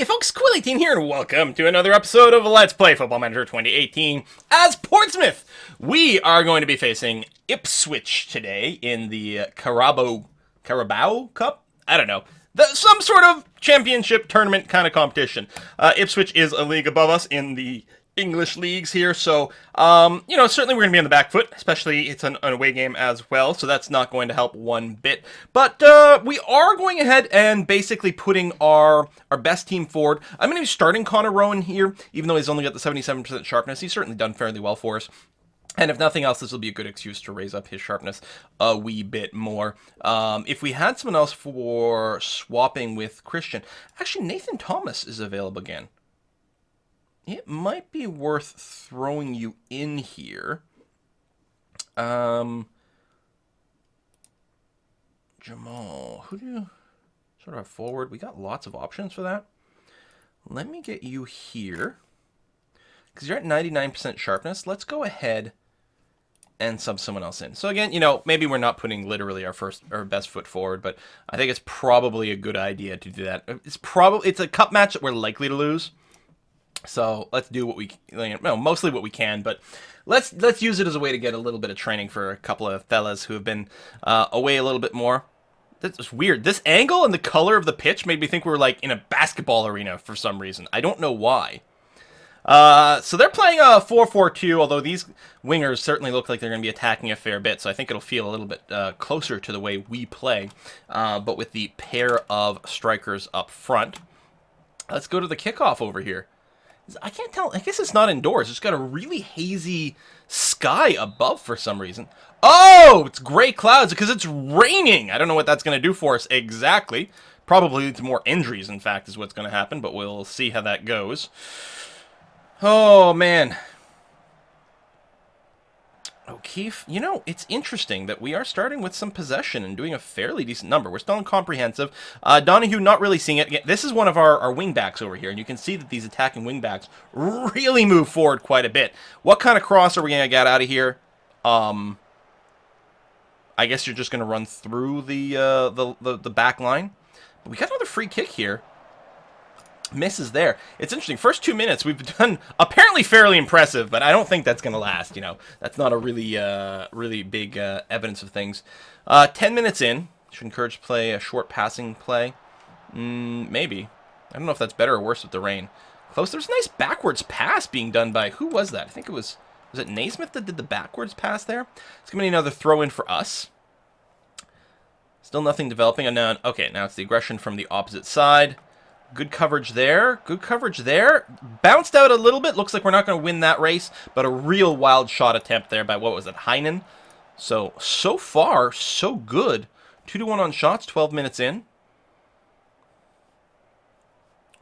Hey folks, Quill18 here, and welcome to another episode of Let's Play Football Manager 2018 as Portsmouth. We are going to be facing Ipswich today in the Carabao Cup? I don't know. Some sort of championship tournament kind of competition. Ipswich is a league above us in the English leagues here, so, certainly we're going to be on the back foot, especially it's an away game as well, so that's not going to help one bit. But we are going ahead and basically putting our best team forward. I'm going to be starting Connor Rowan here, even though he's only got the 77% sharpness. He's certainly done fairly well for us. And if nothing else, this will be a good excuse to raise up his sharpness a wee bit more. If we had someone else for swapping with Christian, actually Nathan Thomas is available again. It might be worth throwing you in here. Jamal, who do you sort of have forward? We got lots of options for that. Let me get you here. Because you're at 99% sharpness. Let's go ahead and sub someone else in. So again, maybe we're not putting literally our best foot forward, but I think it's probably a good idea to do that. It's a cup match that we're likely to lose. So let's do what we, mostly what we can, but let's use it as a way to get a little bit of training for a couple of fellas who have been away a little bit more. That's weird. This angle and the color of the pitch made me think we were like in a basketball arena for some reason. I don't know why. So they're playing a 4-4-2, although these wingers certainly look like they're going to be attacking a fair bit, so I think it'll feel a little bit closer to the way we play, but with the pair of strikers up front. Let's go to the kickoff over here. I can't tell. I guess it's not indoors. It's got a really hazy sky above for some reason. Oh, it's gray clouds because it's raining. I don't know what that's going to do for us exactly. Probably lead to more injuries, in fact, is what's going to happen, but we'll see how that goes. Oh, man. O'Keefe, it's interesting that we are starting with some possession and doing a fairly decent number. We're still in comprehensive. Donahue not really seeing it. Again, this is one of our wingbacks over here, and you can see that these attacking wingbacks really move forward quite a bit. What kind of cross are we going to get out of here? I guess you're just going to run through the back line. But we got another free kick here. Misses there. It's interesting. First 2 minutes we've done apparently fairly impressive, but I don't think that's going to last. That's not a really big evidence of things. 10 minutes in, should encourage to play a short passing play. Maybe. I don't know if that's better or worse with the rain. Close. There's a nice backwards pass being done by, who was that? I think it was it Naismith that did the backwards pass there? It's going to be another throw in for us. Still nothing developing. Okay, now it's the aggression from the opposite side. Good coverage there. Good coverage there. Bounced out a little bit. Looks like we're not going to win that race, but a real wild shot attempt there by, what was it, Heinen? So far, so good. 2-1 on shots, 12 minutes in.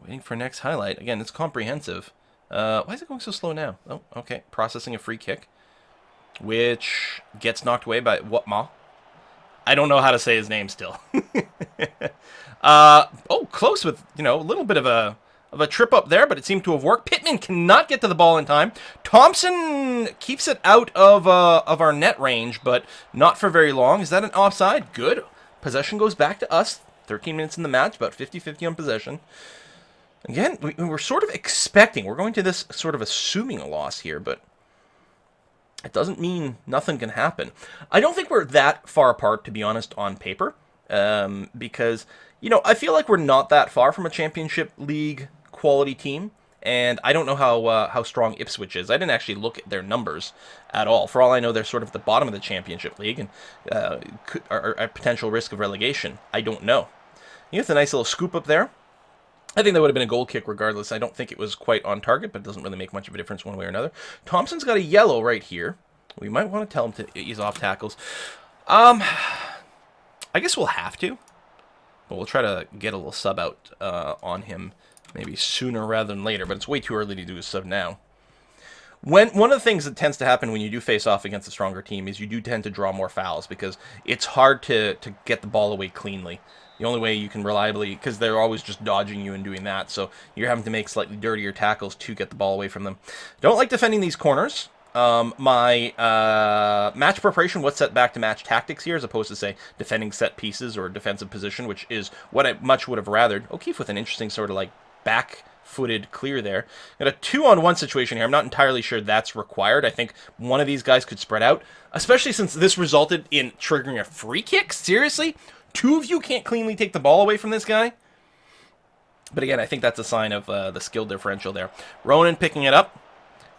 Waiting for next highlight. Again, it's comprehensive. Why is it going so slow now? Oh, okay. Processing a free kick, which gets knocked away by Whatma. I don't know how to say his name still. Close with, a little bit of a trip up there, but it seemed to have worked. Pittman cannot get to the ball in time. Thompson keeps it out of our net range, but not for very long. Is that an offside? Good. Possession goes back to us. 13 minutes in the match, about 50-50 on possession. Again, we're sort of expecting, we're going to this sort of assuming a loss here, but it doesn't mean nothing can happen. I don't think we're that far apart, to be honest, on paper, because, I feel like we're not that far from a championship league quality team, and I don't know how strong Ipswich is. I didn't actually look at their numbers at all. For all I know, they're sort of at the bottom of the championship league and are at potential risk of relegation. I don't know. It's a nice little scoop up there. I think that would have been a goal kick regardless. I don't think it was quite on target, but it doesn't really make much of a difference one way or another. Thompson's got a yellow right here. We might want to tell him to ease off tackles. I guess we'll have to. But we'll try to get a little sub out on him maybe sooner rather than later, but it's way too early to do a sub now. One of the things that tends to happen when you do face off against a stronger team is you do tend to draw more fouls because it's hard to get the ball away cleanly. The only way you can reliably, because they're always just dodging you and doing that, so you're having to make slightly dirtier tackles to get the ball away from them. Don't like defending these corners. My match preparation, what's set back to match tactics here, as opposed to, say, defending set pieces or defensive position, which is what I much would have rathered. O'Keefe with an interesting sort of, like, back-footed clear there. Got a 2-on-1 situation here. I'm not entirely sure that's required. I think one of these guys could spread out, especially since this resulted in triggering a free kick. Seriously? 2 of you can't cleanly take the ball away from this guy? But again, I think that's a sign of the skill differential there. Ronan picking it up.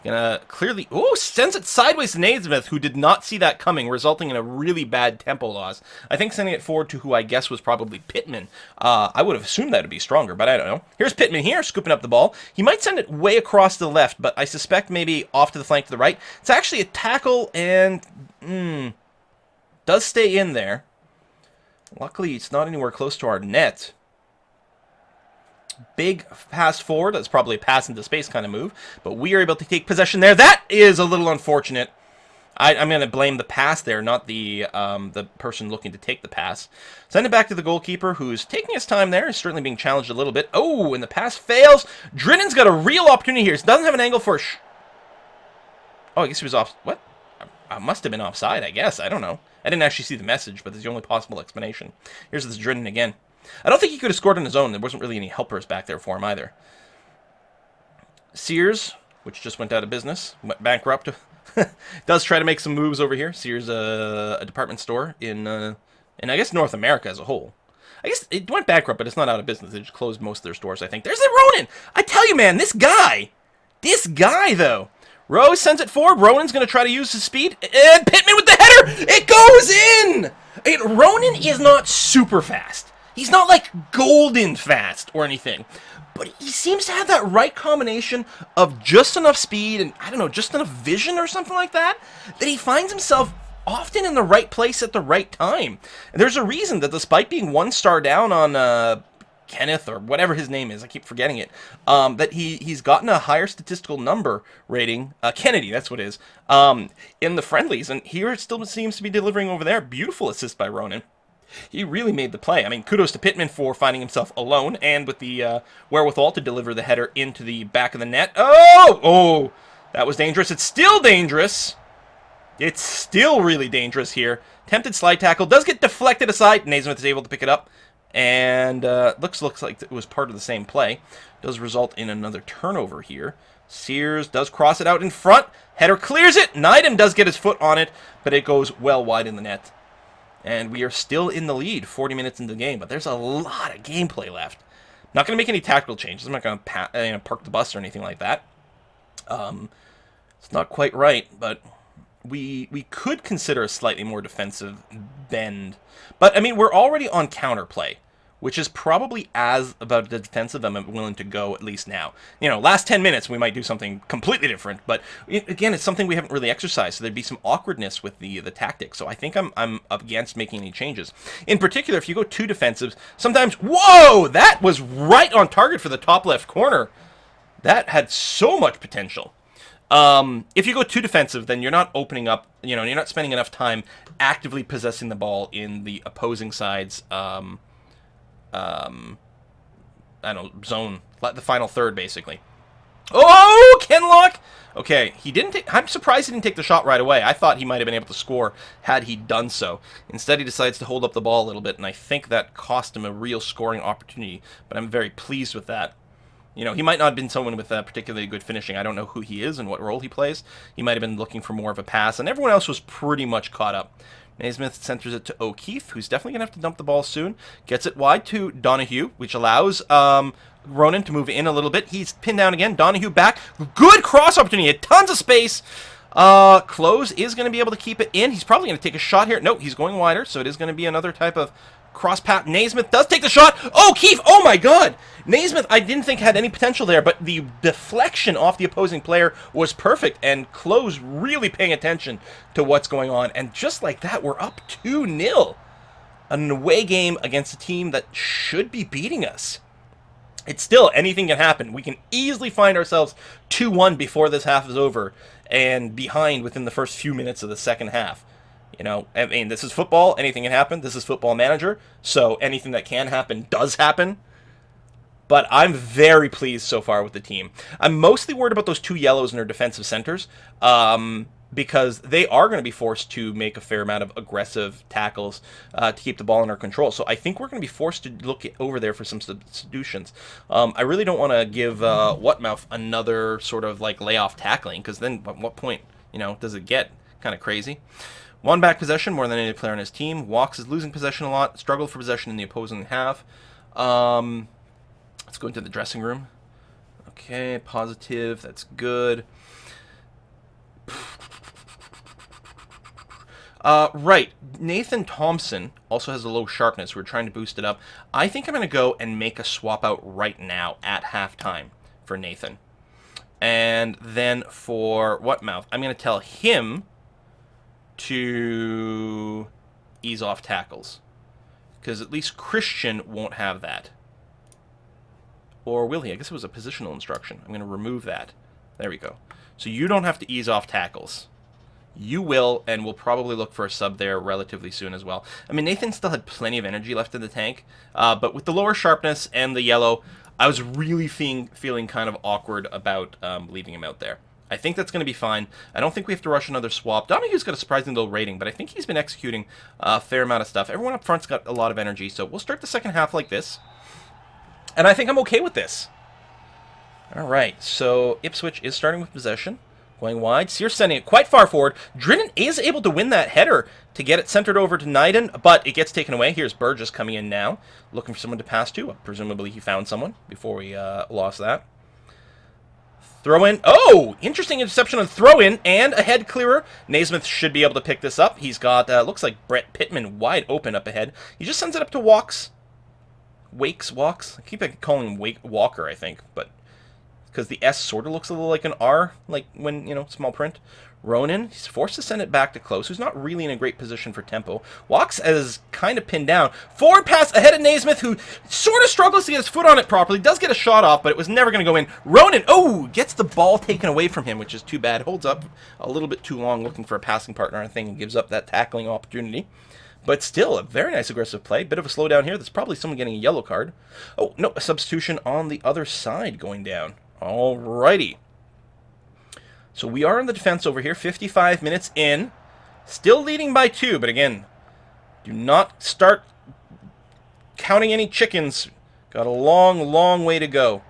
Gonna clearly... Oh, sends it sideways to Naismith, who did not see that coming, resulting in a really bad tempo loss. I think sending it forward to who I guess was probably Pittman. I would have assumed that would be stronger, but I don't know. Here's Pittman here, scooping up the ball. He might send it way across to the left, but I suspect maybe off to the flank to the right. It's actually a tackle and... does stay in there. Luckily, it's not anywhere close to our net. Big pass forward. That's probably a pass into space kind of move. But we are able to take possession there. That is a little unfortunate. I'm going to blame the pass there, not the person looking to take the pass. Send it back to the goalkeeper, who's taking his time there. Is certainly being challenged a little bit. Oh, and the pass fails. Drinnen's got a real opportunity here. He doesn't have an angle for... Oh, I guess he was off... What? I must have been offside, I guess. I don't know. I didn't actually see the message, but that's the only possible explanation. Here's this Drinnen again. I don't think he could have scored on his own. There wasn't really any helpers back there for him either. Sears, which just went out of business, went bankrupt, does try to make some moves over here. Sears, a department store in I guess North America as a whole. I guess it went bankrupt, but it's not out of business. They just closed most of their stores, I think. There's the Ronan! I tell you, man, this guy, though. Rose sends it forward. Ronan's going to try to use his speed. And Pittman with the header! It goes in! And Ronan is not super fast. He's not like golden fast or anything, but he seems to have that right combination of just enough speed and, I don't know, just enough vision or something like that, that he finds himself often in the right place at the right time. And there's a reason that despite being 1 star down on Kenneth or whatever his name is, I keep forgetting it, that he's gotten a higher statistical number rating, Kennedy, that's what it is, in the friendlies, and here it still seems to be delivering over there. Beautiful assist by Ronan. He really made the play. I mean, kudos to Pittman for finding himself alone and with the wherewithal to deliver the header into the back of the net. Oh, that was dangerous. It's still dangerous. It's still really dangerous here. Tempted slide tackle. Does get deflected aside. Naismith is able to pick it up. And looks like it was part of the same play. Does result in another turnover here. Sears does cross it out in front. Header clears it. Neidham does get his foot on it, but it goes well wide in the net. And we are still in the lead 40 minutes into the game, but there's a lot of gameplay left. Not going to make any tactical changes. I'm not going to park the bus or anything like that. It's not quite right, but we could consider a slightly more defensive bend. But, I mean, we're already on counterplay, which is probably as about the defensive I'm willing to go, at least now. You know, last 10 minutes we might do something completely different, but again, it's something we haven't really exercised, so there'd be some awkwardness with the tactics. So I think I'm against making any changes. In particular, if you go 2 defensives, sometimes, whoa, that was right on target for the top left corner. That had so much potential. If you go 2 defensive, then you're not opening up, you know, you're not spending enough time actively possessing the ball in the opposing side's I don't know, zone, the final third, basically. Oh, Kenlock! Okay, he didn't take... I'm surprised he didn't take the shot right away. I thought he might have been able to score had he done so. Instead, he decides to hold up the ball a little bit, and I think that cost him a real scoring opportunity, but I'm very pleased with that. You know, he might not have been someone with particularly good finishing. I don't know who he is and what role he plays. He might have been looking for more of a pass, and everyone else was pretty much caught up. Naismith centers it to O'Keefe, who's definitely going to have to dump the ball soon. Gets it wide to Donahue, which allows Ronan to move in a little bit. He's pinned down again. Donahue back. Good cross opportunity. Tons of space. Close is going to be able to keep it in. He's probably going to take a shot here. No, he's going wider, so it is going to be another type of cross path. Naismith does take the shot. O'Keefe, oh my god. Naismith, I didn't think had any potential there, but the deflection off the opposing player was perfect, and Close really paying attention to what's going on. And just like that, we're up 2-0. An away game against a team that should be beating us. It's still, anything can happen. We can easily find ourselves 2-1 before this half is over, and behind within the first few minutes of the second half. You know, I mean, this is football. Anything can happen. This is Football Manager. So anything that can happen does happen. But I'm very pleased so far with the team. I'm mostly worried about those 2 yellows in our defensive centers. because they are going to be forced to make a fair amount of aggressive tackles to keep the ball under control. So I think we're going to be forced to look over there for some substitutions. I really don't want to give Whatmouth another sort of like layoff tackling, because then at what point, does it get kind of crazy? One back possession more than any player on his team. Walks is losing possession a lot. Struggled for possession in the opposing half. Let's go into the dressing room. Okay, positive. That's good. Right. Nathan Thompson also has a low sharpness. We're trying to boost it up. I think I'm going to go and make a swap out right now at halftime for Nathan. And then for Whatmouth, I'm going to tell him to ease off tackles. Because at least Christian won't have that. Or will he? I guess it was a positional instruction. I'm going to remove that. There we go. So you don't have to ease off tackles. You will, and we'll probably look for a sub there relatively soon as well. I mean, Nathan still had plenty of energy left in the tank, but with the lower sharpness and the yellow, I was really feeling kind of awkward about leaving him out there. I think that's going to be fine. I don't think we have to rush another swap. Donohue's got a surprisingly low rating, but I think he's been executing a fair amount of stuff. Everyone up front's got a lot of energy, so we'll start the second half like this. And I think I'm okay with this. All right, so Ipswich is starting with possession. Going wide. Sears sending it quite far forward. Drinnen is able to win that header to get it centered over to Naiden, but it gets taken away. Here's Burgess coming in now, looking for someone to pass to. Presumably he found someone before we lost that. Throw in. Oh! Interesting interception on throw in and a head clearer. Naismith should be able to pick this up. He's got, looks like Brett Pittman wide open up ahead. He just sends it up to Walks. Walks? I keep calling him Walker, I think, but because the S sort of looks a little like an R, like when, small print. Ronan, he's forced to send it back to Close, who's not really in a great position for tempo. Walks is kind of pinned down. Forward pass ahead of Naismith, who sort of struggles to get his foot on it properly. Does get a shot off, but it was never going to go in. Ronan, gets the ball taken away from him, which is too bad. Holds up a little bit too long looking for a passing partner, I think, and gives up that tackling opportunity. But still, a very nice aggressive play. Bit of a slowdown here. That's probably someone getting a yellow card. Oh, no, a substitution on the other side going down. Alrighty. So we are in the defense over here, 55 minutes in. Still leading by 2, but again, do not start counting any chickens. Got a long, long way to go.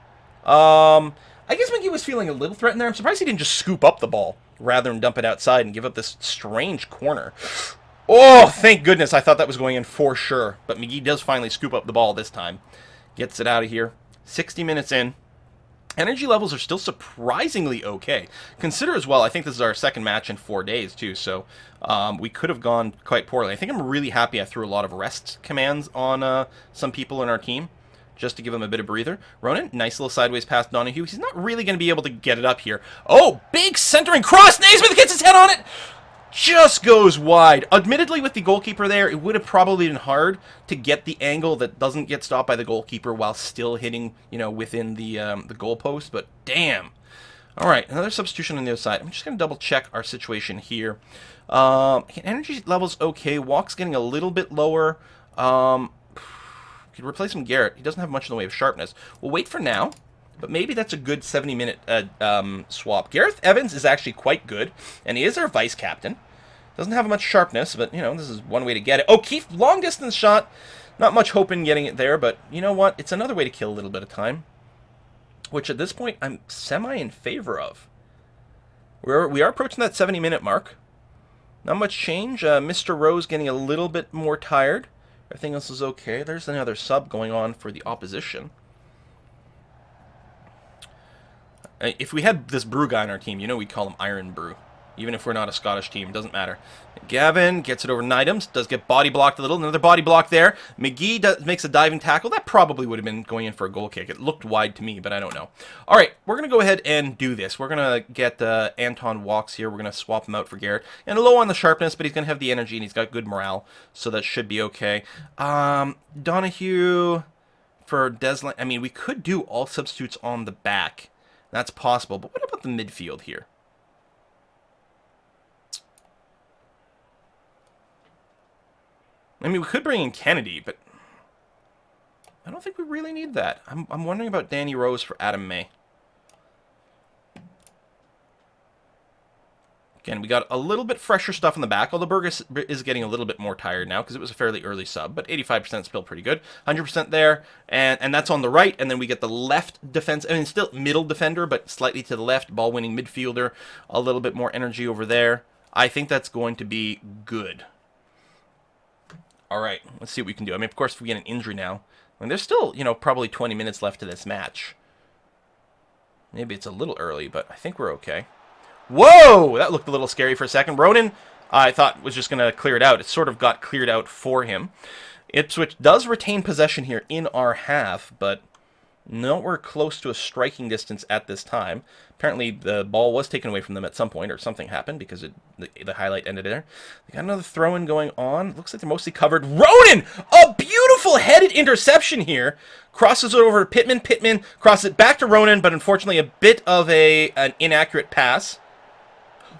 I guess McGee was feeling a little threatened there. I'm surprised he didn't just scoop up the ball rather than dump it outside and give up this strange corner. Oh, thank goodness. I thought that was going in for sure. But McGee does finally scoop up the ball this time. Gets it out of here. 60 minutes in. Energy levels are still surprisingly okay. Consider as well, I think this is our second match in 4 days, too, so we could have gone quite poorly. I think I'm really happy I threw a lot of rest commands on some people in our team, just to give them a bit of breather. Ronan, nice little sideways pass Donahue. He's not really going to be able to get it up here. Oh, big centering cross! Naismith gets his head on it! Just goes wide. Admittedly, with the goalkeeper there, it would have probably been hard to get the angle that doesn't get stopped by the goalkeeper while still hitting, within the goalpost. But damn. All right, another substitution on the other side. I'm just going to double check our situation here. Energy levels okay. Walk's getting a little bit lower. Could replace him Garrett. He doesn't have much in the way of sharpness. We'll wait for now. But maybe that's a good 70-minute swap. Gareth Evans is actually quite good, and he is our vice-captain. Doesn't have much sharpness, but, this is one way to get it. O'Keefe, long-distance shot. Not much hope in getting it there, but you know what? It's another way to kill a little bit of time, which at this point I'm semi in favor of. We are approaching that 70-minute mark. Not much change. Mr. Rose getting a little bit more tired. Everything else is okay. There's another sub going on for the opposition. If we had this Brew guy on our team, we'd call him Iron Brew. Even if we're not a Scottish team, doesn't matter. Gavin gets it over Nidams, does get body blocked a little. Another body block there. McGee makes a diving tackle. That probably would have been going in for a goal kick. It looked wide to me, but I don't know. All right, we're going to go ahead and do this. We're going to get Anton Walks here. We're going to swap him out for Garrett. And low on the sharpness, but he's going to have the energy, and he's got good morale, so that should be okay. Donahue for Deslan. I mean, we could do all substitutes on the back. That's possible, but what about the midfield here? I mean, we could bring in Kennedy, but I don't think we really need that. I'm wondering about Danny Rose for Adam May. Again, we got a little bit fresher stuff in the back, although Burgess is getting a little bit more tired now because it was a fairly early sub, but 85% still pretty good. 100% there, and that's on the right, and then we get the left defense, I mean, still middle defender, but slightly to the left, ball-winning midfielder, a little bit more energy over there. I think that's going to be good. All right, let's see what we can do. I mean, of course, if we get an injury now, and there's still, you know, probably 20 minutes left to this match. Maybe it's a little early, but I think we're okay. Whoa! That looked a little scary for a second. Ronan, I thought, was just going to clear it out. It sort of got cleared out for him. Ipswich does retain possession here in our half, but nowhere close to a striking distance at this time. Apparently, the ball was taken away from them at some point, or something happened, because the highlight ended there. They got another throw-in going on. Looks like they're mostly covered. Ronan! A beautiful headed interception here. Crosses it over to Pittman. Pittman crosses it back to Ronan, but unfortunately a bit of an inaccurate pass.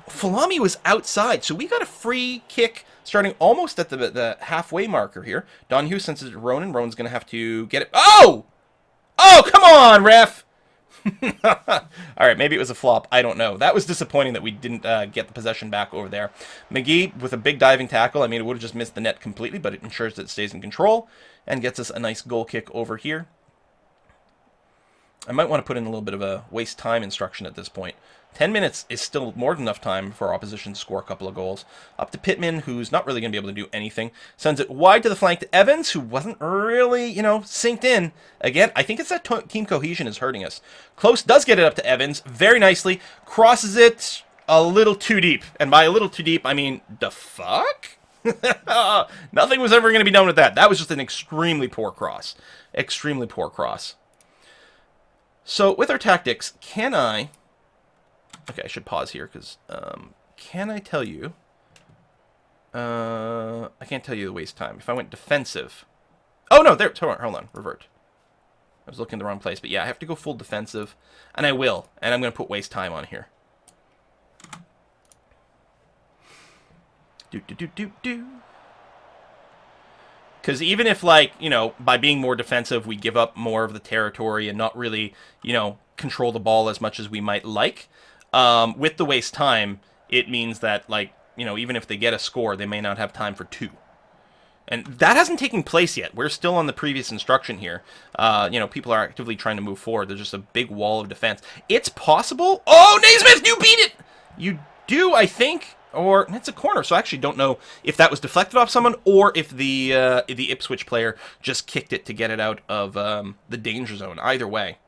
Falami was outside, so we got a free kick starting almost at the halfway marker here. Donahue sends it to Ronan. Ronan's going to have to get it. Oh! Oh, come on, ref! All right, maybe it was a flop. I don't know. That was disappointing that we didn't get the possession back over there. McGee with a big diving tackle. I mean, it would have just missed the net completely, but it ensures that it stays in control and gets us a nice goal kick over here. I might want to put in a little bit of a waste time instruction at this point. 10 minutes is still more than enough time for our opposition to score a couple of goals. Up to Pittman, who's not really going to be able to do anything. Sends it wide to the flank to Evans, who wasn't really, you know, synced in. Again, I think it's that team cohesion is hurting us. Close does get it up to Evans very nicely. Crosses it a little too deep. And by a little too deep, I mean, the fuck? Nothing was ever going to be done with that. That was just an extremely poor cross. Extremely poor cross. So, with our tactics, can I... Okay, I should pause here, because, can I tell you... I can't tell you the waste time. If I went defensive... Oh, no, there, hold on, revert. I was looking in the wrong place, but yeah, I have to go full defensive, and I will, and I'm going to put waste time on here. Because even if, like, you know, by being more defensive, we give up more of the territory and not really, you know, control the ball as much as we might like, with the waste time, it means that, like, you know, even if they get a score, they may not have time for two. And that hasn't taken place yet. We're still on the previous instruction here. You know, people are actively trying to move forward. There's just a big wall of defense. It's possible. Oh, Naismith, you beat it! You do, I think. Or it's a corner, so I actually don't know if that was deflected off someone or if the Ipswich player just kicked it to get it out of the danger zone. Either way.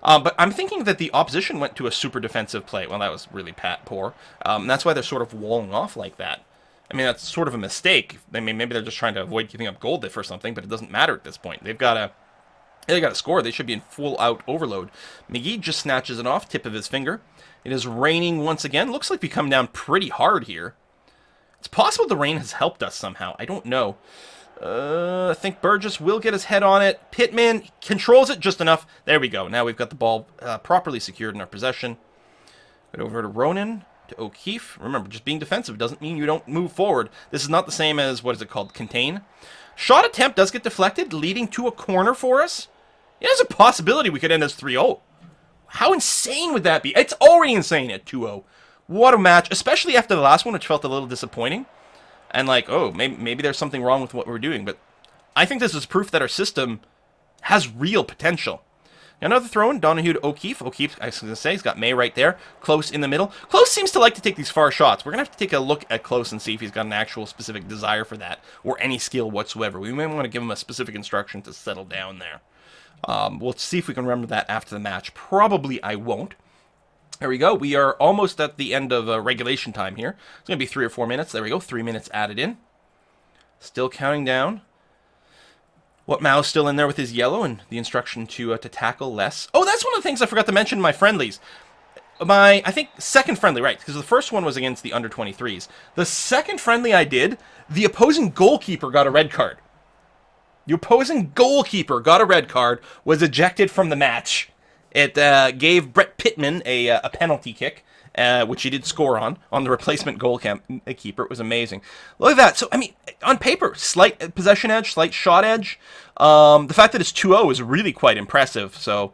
But I'm thinking that the opposition went to a super defensive play. Well, that was really poor. That's why they're sort of walling off like that. I mean, that's sort of a mistake. I mean, maybe they're just trying to avoid giving up goal diff or something, but it doesn't matter at this point. They got to score. They should be in full-out overload. McGee just snatches it off, tip of his finger. It is raining once again. Looks like we come down pretty hard here. It's possible the rain has helped us somehow. I don't know. I think Burgess will get his head on it. Pittman controls it just enough. There we go. Now we've got the ball properly secured in our possession. Get over to Ronan, to O'Keefe. Remember, just being defensive doesn't mean you don't move forward. This is not the same as, what is it called, contain. Shot attempt does get deflected, leading to a corner for us. Yeah, there's a possibility we could end as 3-0. How insane would that be? It's already insane at 2-0. What a match, especially after the last one, which felt a little disappointing. And like, oh, maybe there's something wrong with what we're doing. But I think this is proof that our system has real potential. Another throw-in, Donahue to O'Keefe. O'Keefe, I was going to say, he's got May right there. Close in the middle. Close seems to like to take these far shots. We're going to have to take a look at Close and see if he's got an actual specific desire for that, or any skill whatsoever. We may want to give him a specific instruction to settle down there. We'll see if we can remember that after the match. Probably I won't. There we go. We are almost at the end of regulation time here. It's going to be 3 or 4 minutes. There we go. 3 minutes added in. Still counting down. What Mao's still in there with his yellow and the instruction to tackle less. Oh, that's one of the things I forgot to mention in my friendlies. My, I think, second friendly, right, because the first one was against the under-23s. The second friendly I did, the opposing goalkeeper got a red card. The opposing goalkeeper got a red card, was ejected from the match. It gave Brett Pittman a penalty kick, which he did score on the replacement goalkeeper. It was amazing. Look at that. So, I mean, on paper, slight possession edge, slight shot edge. The fact that it's 2-0 is really quite impressive. So,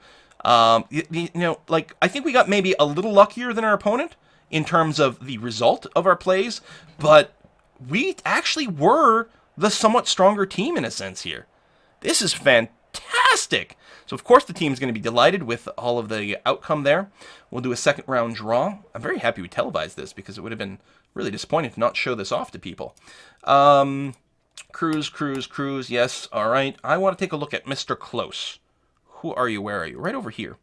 you know, like, I think we got maybe a little luckier than our opponent in terms of the result of our plays, but we actually were the somewhat stronger team in a sense here. This is fantastic. So, of course, the team's going to be delighted with all of the outcome there. We'll do a second round draw. I'm very happy we televised this because it would have been really disappointing to not show this off to people. Cruise. Yes, all right. I want to take a look at Mr. Close. Who are you? Where are you? Right over here.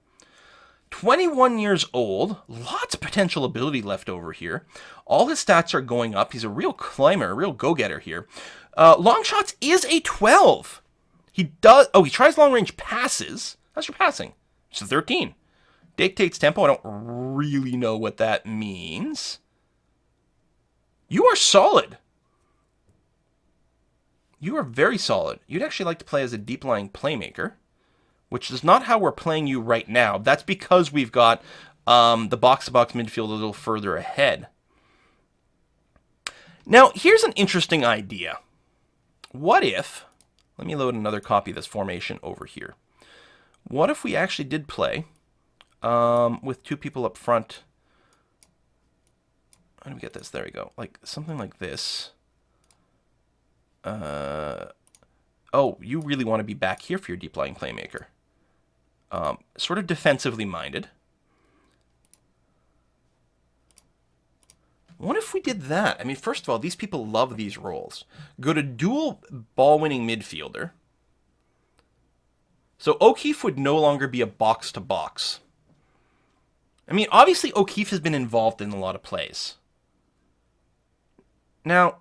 21 years old. Lots of potential ability left over here. All his stats are going up. He's a real climber, a real go-getter here. Long shots is a 12. He does... Oh, he tries long-range passes. How's your passing? It's a 13. Dictates tempo. I don't really know what that means. You are solid. You are very solid. You'd actually like to play as a deep-lying playmaker, which is not how we're playing you right now. That's because we've got the box-to-box midfield a little further ahead. Now, here's an interesting idea. What if... Let me load another copy of this formation over here. What if we actually did play with two people up front? How do we get this? There we go. Like something like this. Oh, you really want to be back here for your deep-lying playmaker. Sort of defensively minded. What if we did that? I mean, first of all, these people love these roles. Go to dual ball-winning midfielder. So O'Keefe would no longer be a box-to-box. I mean, obviously O'Keefe has been involved in a lot of plays. Now,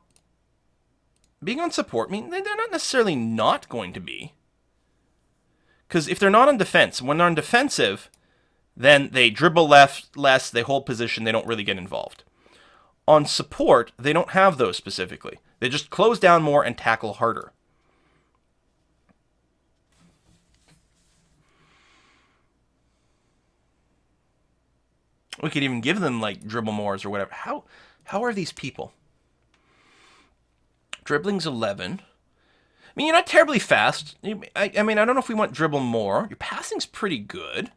being on support, I mean, they're not necessarily not going to be. Because if they're not on defense, when they're on defensive, then they dribble less, they hold position, they don't really get involved. On support, they don't have those specifically. They just close down more and tackle harder. We could even give them, like, dribble mores or whatever. How are these people? Dribbling's 11. I mean, you're not terribly fast. I mean, I don't know if we want dribble more. Your passing's pretty good.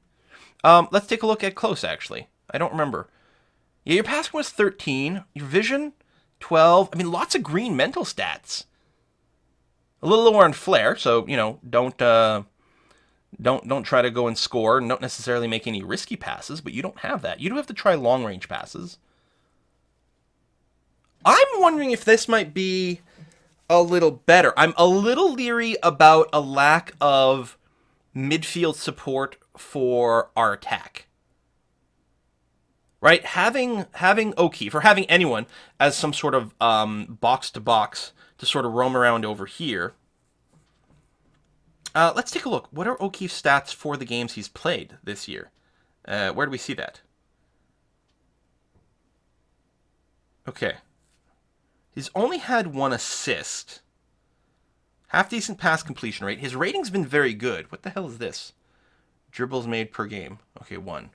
Let's take a look at close, actually. I don't remember. Yeah, your passing was 13. Your vision, 12. I mean, lots of green mental stats. A little lower on flair, so, you know, don't try to go and score and don't necessarily make any risky passes, but you don't have that. You do have to try long-range passes. I'm wondering if this might be a little better. I'm a little leery about a lack of midfield support for our attack. Right? Having O'Keefe, or having anyone as some sort of box-to-box to sort of roam around over here. Let's take a look. What are O'Keefe's stats for the games he's played this year? Where do we see that? Okay. He's only had 1 assist. Half-decent pass completion rate. His rating's been very good. What the hell is this? Dribbles made per game. Okay, 1.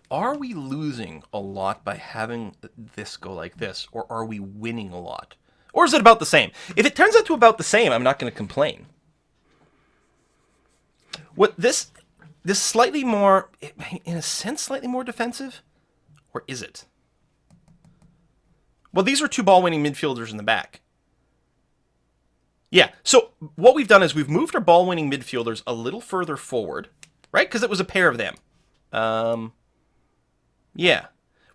Are we losing a lot by having this go like this? Or are we winning a lot? Or is it about the same? If it turns out to about the same, I'm not going to complain. What this slightly more, in a sense, slightly more defensive? Or is it? Well, these are 2 ball-winning midfielders in the back. Yeah, so what we've done is we've moved our ball-winning midfielders a little further forward, right? Because it was a pair of them. Yeah,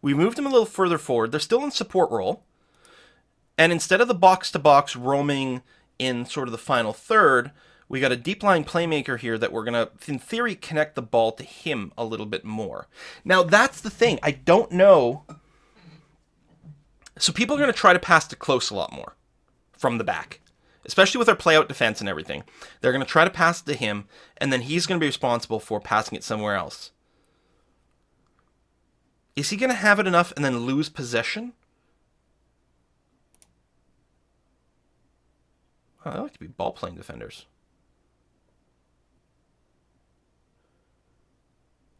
we moved them a little further forward. They're still in support role. And instead of the box-to-box roaming in sort of the final third, we got a deep-line playmaker here that we're going to, in theory, connect the ball to him a little bit more. Now, that's the thing. I don't know. So people are going to try to pass to close a lot more from the back, especially with our play-out defense and everything. They're going to try to pass it to him, and then he's going to be responsible for passing it somewhere else. Is he going to have it enough and then lose possession? Oh, I like to be ball-playing defenders.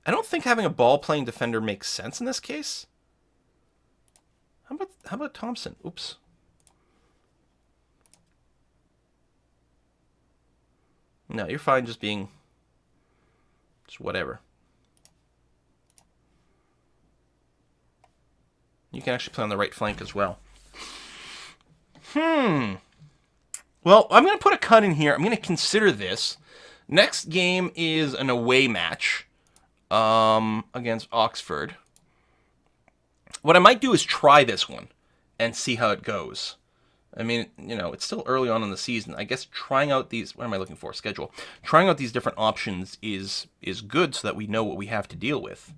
I don't think having a ball-playing defender makes sense in this case. How about Thompson? Oops. No, you're fine just being... just whatever. You can actually play on the right flank as well. Well, I'm going to put a cut in here. I'm going to consider this. Next game is an away match against Oxford. What I might do is try this one and see how it goes. I mean, you know, it's still early on in the season. I guess trying out these... what am I looking for? Schedule. Trying out these different options is good so that we know what we have to deal with.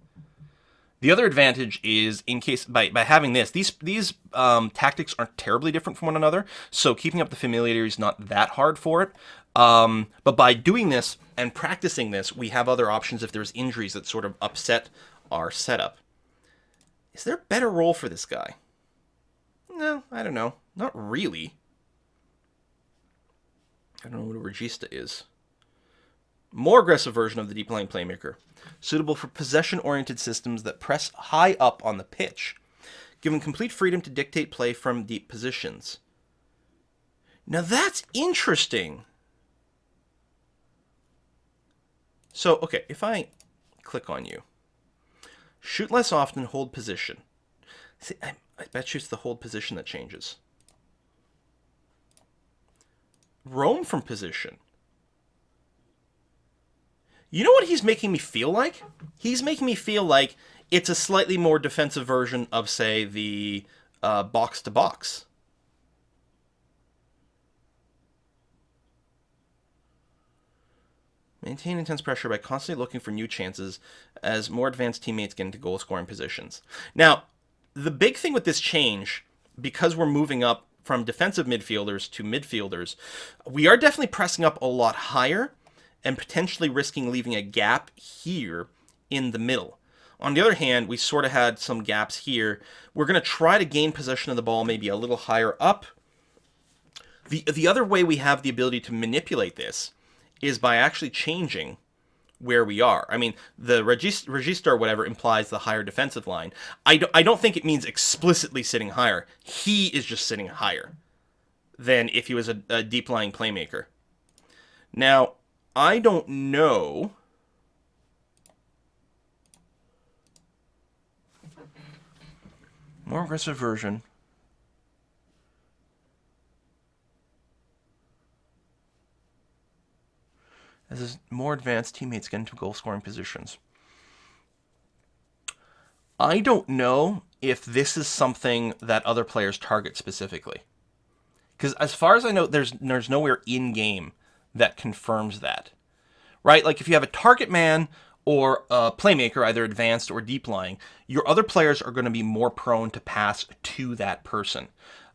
The other advantage is, in case by having this, these tactics aren't terribly different from one another, so keeping up the familiarity is not that hard for it. But by doing this and practicing this, we have other options if there's injuries that sort of upset our setup. Is there a better role for this guy? No, I don't know. Not really. I don't know what a regista is. More aggressive version of the deep line playmaker. Suitable for possession-oriented systems that press high up on the pitch, given complete freedom to dictate play from deep positions. Now that's interesting. So, okay, if I click on you. Shoot less often, hold position. See, I bet you it's the hold position that changes. Roam from position. You know what he's making me feel like? He's making me feel like it's a slightly more defensive version of, say, the box-to-box. Maintain intense pressure by constantly looking for new chances as more advanced teammates get into goal-scoring positions. Now, the big thing with this change, because we're moving up from defensive midfielders to midfielders, we are definitely pressing up a lot higher and potentially risking leaving a gap here in the middle. On the other hand, we sort of had some gaps here. We're going to try to gain possession of the ball maybe a little higher up. The other way we have the ability to manipulate this is by actually changing where we are. I mean, the regista or whatever implies the higher defensive line. I don't think it means explicitly sitting higher. He is just sitting higher than if he was a deep-lying playmaker. Now, I don't know. More aggressive version. As his more advanced teammates get into goal-scoring positions. I don't know if this is something that other players target specifically. Because as far as I know, there's nowhere in-game that confirms that. Right? Like if you have a target man or a playmaker, either advanced or deep-lying, your other players are going to be more prone to pass to that person.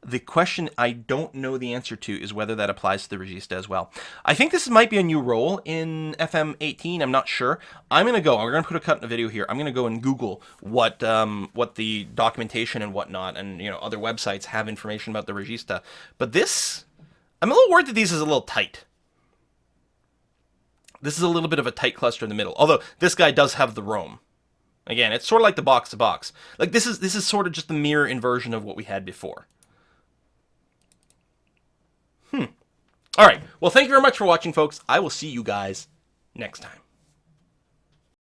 The question I don't know the answer to is whether that applies to the regista as well. I think this might be a new role in FM18. I'm not sure. I'm going to put a cut in the video here. I'm going to go and Google what the documentation and whatnot and other websites have information about the regista. But this, I'm a little worried that these is a little tight. This is a little bit of a tight cluster in the middle. Although this guy does have the roam. Again, it's sort of like the box-to-box. Like this is sort of just the mirror inversion of what we had before. All right. Well, thank you very much for watching, folks. I will see you guys next time.